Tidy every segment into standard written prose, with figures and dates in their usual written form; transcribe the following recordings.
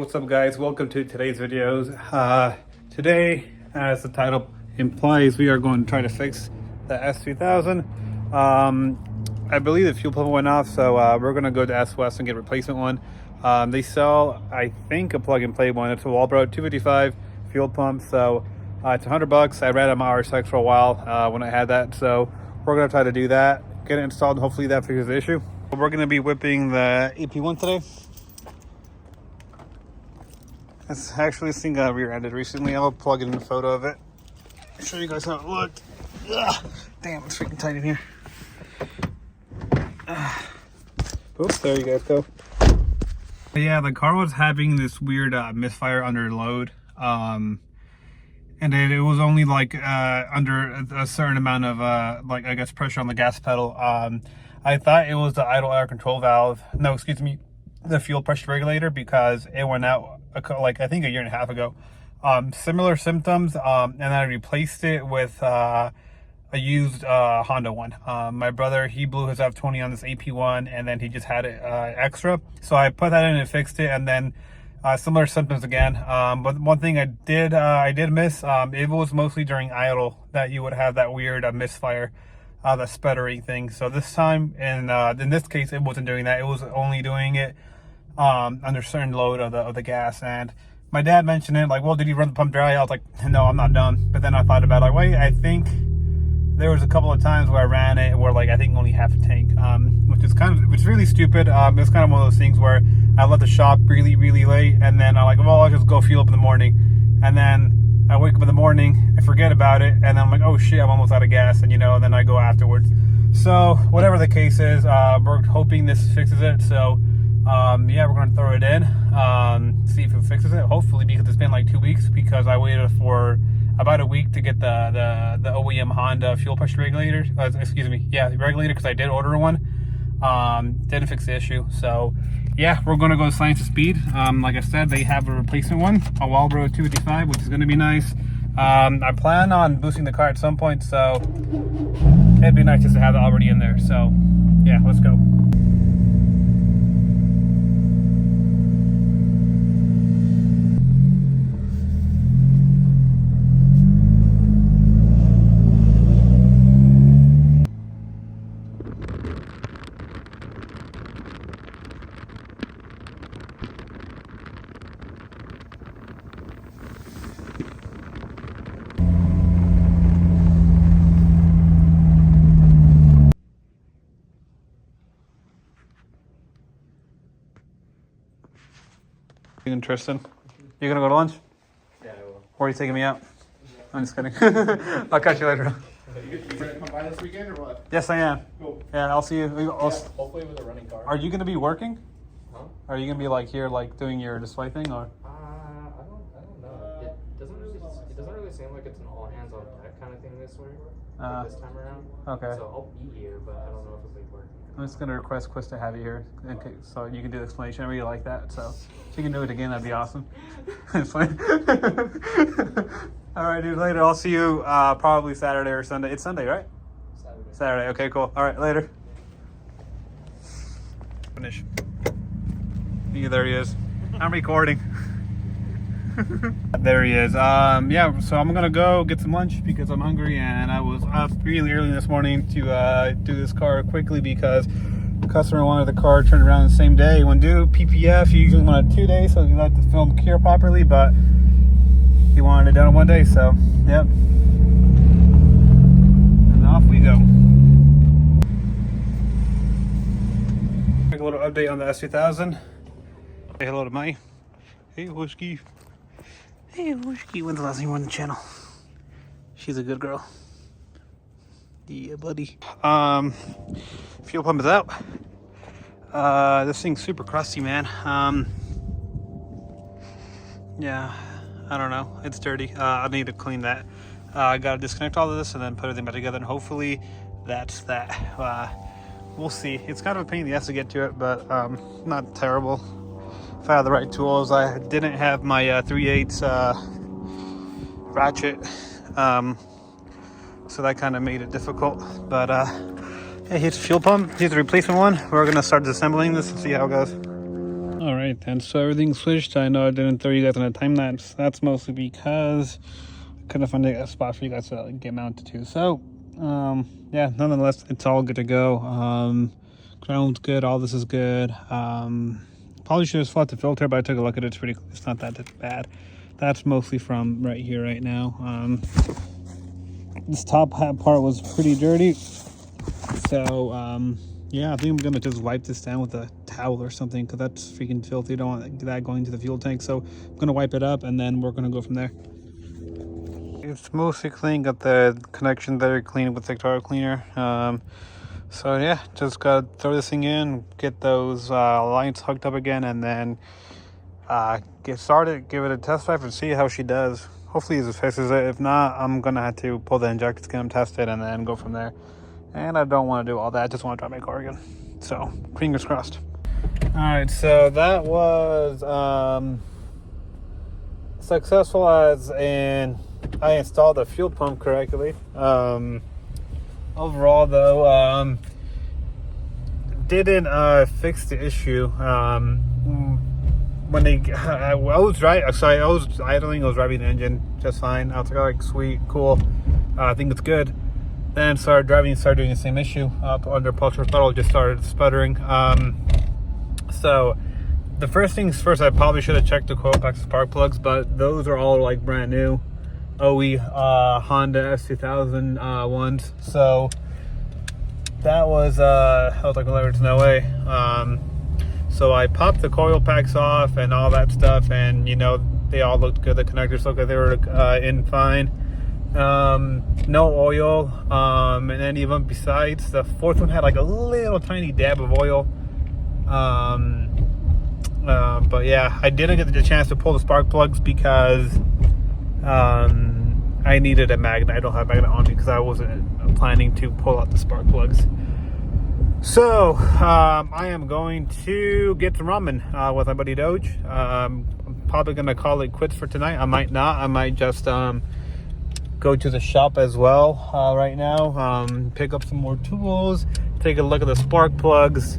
What's up guys, welcome to today's videos. Today, as the title implies, we are going to try to fix the S2000. I believe the fuel pump went off, so we're going to go to S-West and get a replacement one. They sell, I think, a plug and play one. It's a Walbro 255 fuel pump, so it's $100. I ran on my RSX for a while when I had that, so we're going to try to do that, get it installed, and hopefully that fixes the issue. We're going to be whipping the AP1 today. It's actually, this thing got rear-ended recently. I'll plug in a photo of it. I'll show you guys how it looked. Ugh, damn, it's freaking tight in here. Oops, there you guys go. But yeah, the car was having this weird misfire under load. And it was only like under a certain amount of like, I guess, pressure on the gas pedal. I thought it was the idle air control valve. No, excuse me, the fuel pressure regulator, because it went out like I think a year and a half ago. Similar symptoms, and then I replaced it with a used Honda one. My brother, he blew his F20 on this AP1, and then he just had it extra, so I put that in and fixed it, and then similar symptoms again. But one thing I did miss, it was mostly during idle that you would have that weird misfire, the sputtering thing. So this time, in this case, it wasn't doing that. It was only doing it under certain load of the gas. And my dad mentioned it, like, well, did you run the pump dry? I was like, no, I'm not done. But then I thought about it, like, wait, I think there was a couple of times where I ran it where, like, I think only half a tank, which is really stupid. It's kind of one of those things where I left the shop really late, and then I'm like, well, I'll just go fuel up in the morning, and then I wake up in the morning, I forget about it, and then I'm like, oh shit, I'm almost out of gas, and and then I go afterwards. So whatever the case is, we're hoping this fixes it. So yeah, we're going to throw it in, see if it fixes it, hopefully, because it's been like 2 weeks, because I waited for about a week to get the OEM Honda fuel pressure regulator, excuse me, yeah, the regulator, because I did order one. Didn't fix the issue. So yeah, we're going to go to Science of Speed. Like I said, they have a replacement one, a Walbro 255, which is going to be nice. I plan on boosting the car at some point, so it'd be nice just to have it already in there. So yeah, let's go. Tristan, you gonna go to lunch? Yeah, I will. Or are you taking me out? I'm just kidding. I'll catch you later. You gonna come by this weekend or what? Yes, I am. Cool. Yeah, I'll see you. Hopefully with a running car. Are you gonna be working? Huh? Are you gonna be like here, like doing your display thing, or? I don't know. It doesn't really seem like it's an all hands on deck kind of thing this way. This time around. Okay. So I'll be here, but I don't know if it'll be working. I'm just gonna request Chris to have you here, okay, so you can do the explanation. I really like that. So if you can do it again, that'd be awesome. It's fine. All right, dude. Later. I'll see you probably Saturday or Sunday. It's Sunday, right? Saturday. Okay, cool. All right, later. Finish. Yeah, there he is. I'm recording. There he is. Yeah, so I'm gonna go get some lunch because I'm hungry, and I was up really early this morning to do this car quickly because the customer wanted the car turned around the same day. When do PPF, you usually want it 2 days so you like the film cure properly, but he wanted it done in 1 day, so yep. And off we go. Make a little update on the S2000. Say hello to Mai. Hey, Whiskey. Hey, Whiskey. When's the last time you were on the channel? She's a good girl. Yeah, buddy. Fuel pump is out. This thing's super crusty, man. Yeah, I don't know. It's dirty. I need to clean that. I gotta disconnect all of this and then put everything back together, and hopefully that's that. We'll see. It's kind of a pain in the ass to get to it, but not terrible. If I had the right tools. I didn't have my 3/8 ratchet, so that kind of made it difficult. But yeah, here's the fuel pump. Here's the replacement one. We're gonna start disassembling this and see how it goes. All right, then. So everything switched. I know I didn't throw you guys on a time lapse. That's mostly because I couldn't find a spot for you guys to get mounted to. So, yeah, nonetheless, it's all good to go. Ground's good. All this is good. Probably should have swapped the filter, but I took a look at it. It's not that bad. That's mostly from right here, right now. This top hat part was pretty dirty. So, yeah, I think I'm going to just wipe this down with a towel or something, because that's freaking filthy. I don't want that going to the fuel tank. So I'm going to wipe it up, and then we're going to go from there. It's mostly clean. Got the connection there clean with the Victoria cleaner. So yeah, just got to throw this thing in, get those lines hooked up again, and then get started, give it a test drive, and see how she does. Hopefully it fixes it. If not, I'm going to have to pull the injectors, get them tested, and then go from there. And I don't want to do all that. I just want to drive my car again. So, fingers crossed. Alright, so that was successful, as in I installed the fuel pump correctly. Overall, though, didn't fix the issue. When I was idling, I was driving the engine just fine. I was like, all right, sweet, cool. I think it's good. Then started driving, started doing the same issue. Up under pulsar throttle, just started sputtering. So the first things first, I probably should have checked the coil packs and spark plugs, but those are all like brand new OE Honda S2000 ones. So that was I was like, well, there's no way. So I popped the coil packs off and all that stuff, and you know, they all looked good. The connectors looked like they were in fine. No oil in any of them. Besides, the fourth one had like a little tiny dab of oil. But yeah, I didn't get the chance to pull the spark plugs because I needed a magnet. I don't have a magnet on me because I wasn't planning to pull out the spark plugs. So I am going to get some ramen with my buddy Doge. I'm probably gonna call it quits for tonight. I might not. I might just go to the shop as well right now, pick up some more tools, take a look at the spark plugs.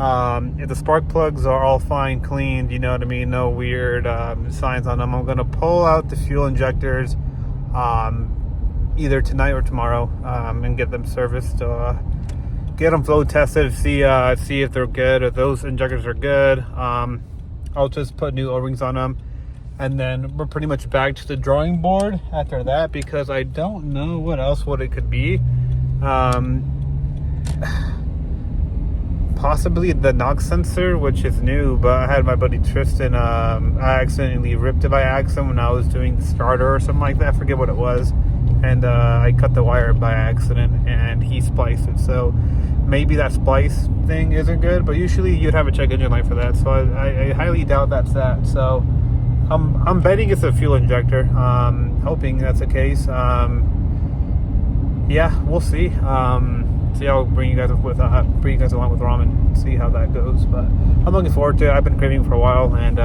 If the spark plugs are all fine, cleaned, you know what I mean, no weird signs on them, I'm going to pull out the fuel injectors either tonight or tomorrow and get them serviced, get them flow tested, see if they're good. If those injectors are good, I'll just put new O-rings on them. And then we're pretty much back to the drawing board after that, because I don't know what it could be. Possibly the knock sensor, which is new, but I had my buddy Tristan, I accidentally ripped it by accident when I was doing the starter or something like that. I forget what it was. And I cut the wire by accident and he spliced it. So maybe that splice thing isn't good, but usually you'd have a check engine light for that. So I highly doubt that's that. So I'm betting it's a fuel injector. Hoping that's the case. Yeah, we'll see. See, I'll bring you guys along with ramen, see how that goes. But I'm looking forward to it. I've been craving for a while, and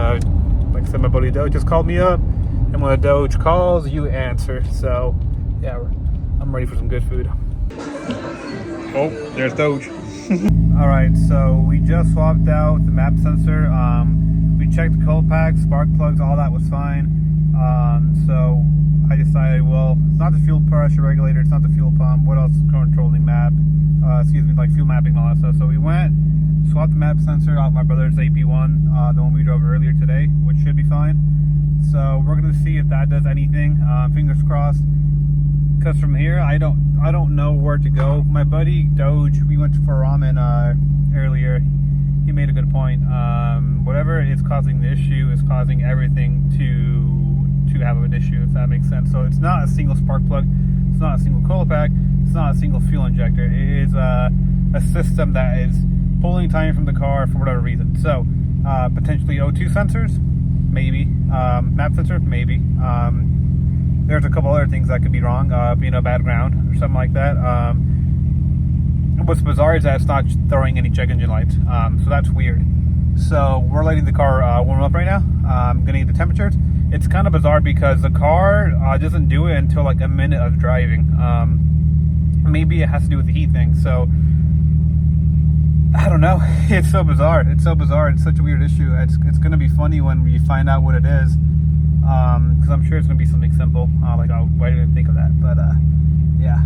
like I said, my buddy Doge just called me up, and when a Doge calls, you answer. So yeah, I'm ready for some good food. Oh, there's Doge. All right, so we just swapped out the map sensor. We checked the coil packs, spark plugs, all that was fine. So I decided, well, it's not the fuel pressure regulator, it's not the fuel pump. What else is controlling map? Like fuel mapping and all that stuff. So we went, swapped the map sensor off my brother's AP1, the one we drove earlier today, which should be fine. So we're gonna see if that does anything. Fingers crossed. Because from here, I don't know where to go. My buddy Doge, we went for ramen earlier. He made a good point. Whatever is causing the issue is causing everything to have an issue, if that makes sense. So it's not a single spark plug, it's not a single coil pack, it's not a single fuel injector. It is a system that is pulling time from the car for whatever reason. So potentially O2 sensors, maybe. Map sensor, maybe. There's a couple other things that could be wrong, being a bad ground or something like that. What's bizarre is that it's not throwing any check engine lights, so that's weird. So we're letting the car warm up right now. I'm getting the temperatures. It's kind of bizarre because the car doesn't do it until like a minute of driving. Maybe it has to do with the heat thing. So I don't know. It's so bizarre. It's so bizarre. It's such a weird issue. It's gonna be funny when we find out what it is. Because I'm sure it's gonna be something simple. Like, oh, why didn't I think of that? But yeah,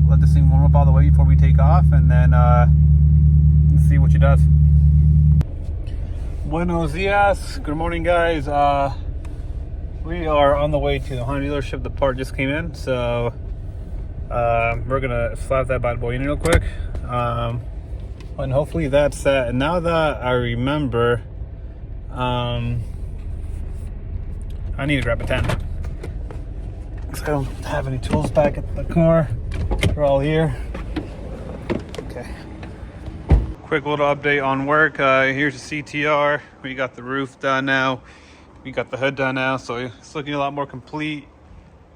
let this thing warm up all the way before we take off, and then let's see what she does. Buenos dias. Good morning, guys. We are on the way to the Honda dealership. The part just came in, so we're gonna slap that bad boy in real quick. And hopefully that's set. And now that I remember, I need to grab a tent because I don't have any tools back at the car. They're all here. Okay. Quick little update on work. Here's the CTR. We got the roof done now. We got the hood done now, so it's looking a lot more complete.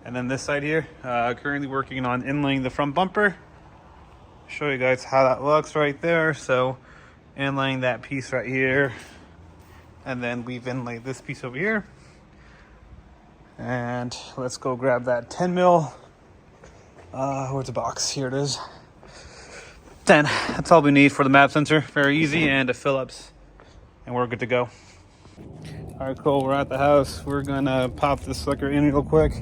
And then this side here, currently working on inlaying the front bumper. Show you guys how that looks right there. So inlaying that piece right here, and then we've inlaid this piece over here. And let's go grab that 10 mil. Where's the box? Here it is. 10. That's all we need for the map sensor. Very easy, and a Phillips, and we're good to go. All right, cool. We're at the house. We're gonna pop this sucker in real quick.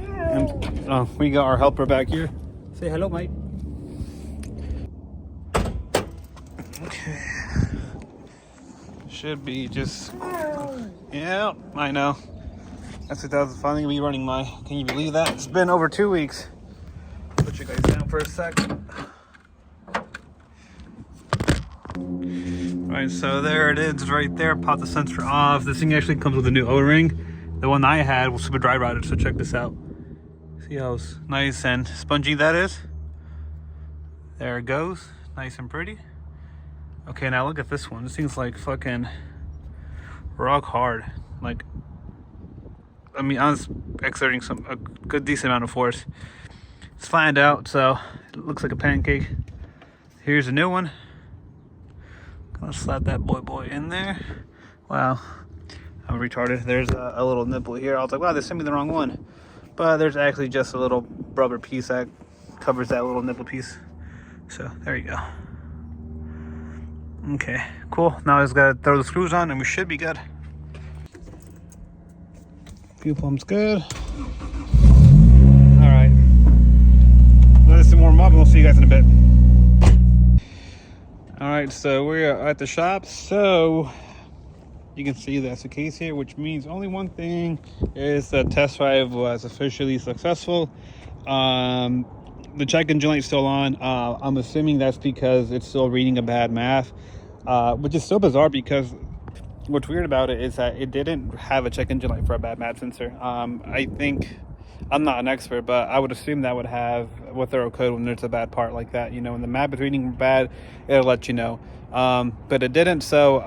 And we got our helper back here. Say hello, mate. Okay. Should be just. Yeah, I know. S2000 finally gonna be running my. Can you believe that? It's been over 2 weeks. Put you guys down for a second. Alright, so there it is right there. Pop the sensor off. This thing actually comes with a new O-ring. The one I had was super dry rotted, so check this out. See how nice and spongy that is? There it goes. Nice and pretty. Okay, now look at this one. This thing's like fucking rock hard. Like, I mean, I was exerting a good decent amount of force. It's flattened out, so it looks like a pancake. Here's a new one. Gonna slap that boy in there. Wow, I'm retarded. There's a little nipple here. I was like, wow, they sent me the wrong one. But there's actually just a little rubber piece that covers that little nipple piece. So there you go. Okay, cool. Now I just gotta throw the screws on and we should be good. Fuel pump's good. All right. Let this warm up and we'll see you guys in a bit. All right, so we're at the shop. So you can see that's the case here, which means only one thing is the test drive was officially successful. The check engine light's still on. I'm assuming that's because it's still reading a bad math, which is so bizarre because what's weird about it is that it didn't have a check engine light for a bad math sensor. I think, I'm not an expert, but I would assume that would have with thorough code when there's a bad part like that. You know, when the map is reading bad, it'll let you know. But it didn't, so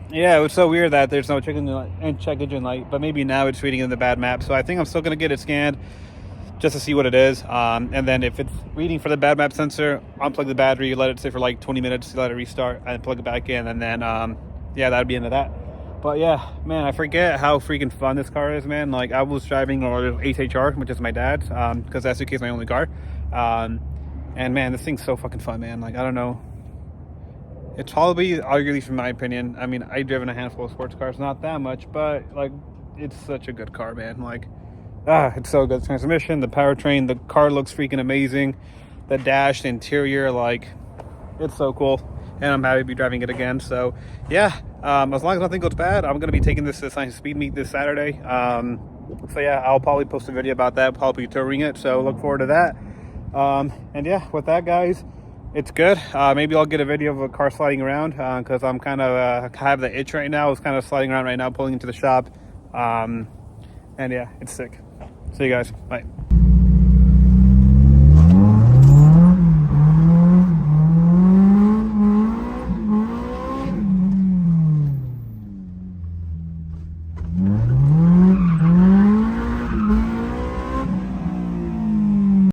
yeah, it was so weird that there's no check engine light, but maybe now it's reading in the bad map. So I think I'm still gonna get it scanned just to see what it is. And then if it's reading for the bad map sensor, unplug the battery, let it sit for like 20 minutes, let it restart, and plug it back in, and then yeah, that'd be the end of that. But yeah, man, I forget how freaking fun this car is, man. Like, I was driving our HHR, which is my dad's, because that's my only car. And man, this thing's so fucking fun, man. Like, I don't know. It's probably, arguably, from my opinion, I mean, I've driven a handful of sports cars, not that much, but like, it's such a good car, man. Like, it's so good. The transmission, the powertrain, the car looks freaking amazing. The dash, the interior, like, it's so cool. And I'm happy to be driving it again. So yeah, as long as nothing goes bad, I'm gonna be taking this to the Science Speed Meet this Saturday. So yeah, I'll probably post a video about that, probably touring it, so look forward to that. And yeah, with that, guys, it's good. Maybe I'll get a video of a car sliding around, because I'm kind of have the itch right now. It's kind of sliding around right now, pulling into the shop. And yeah, it's sick. See you guys. Bye.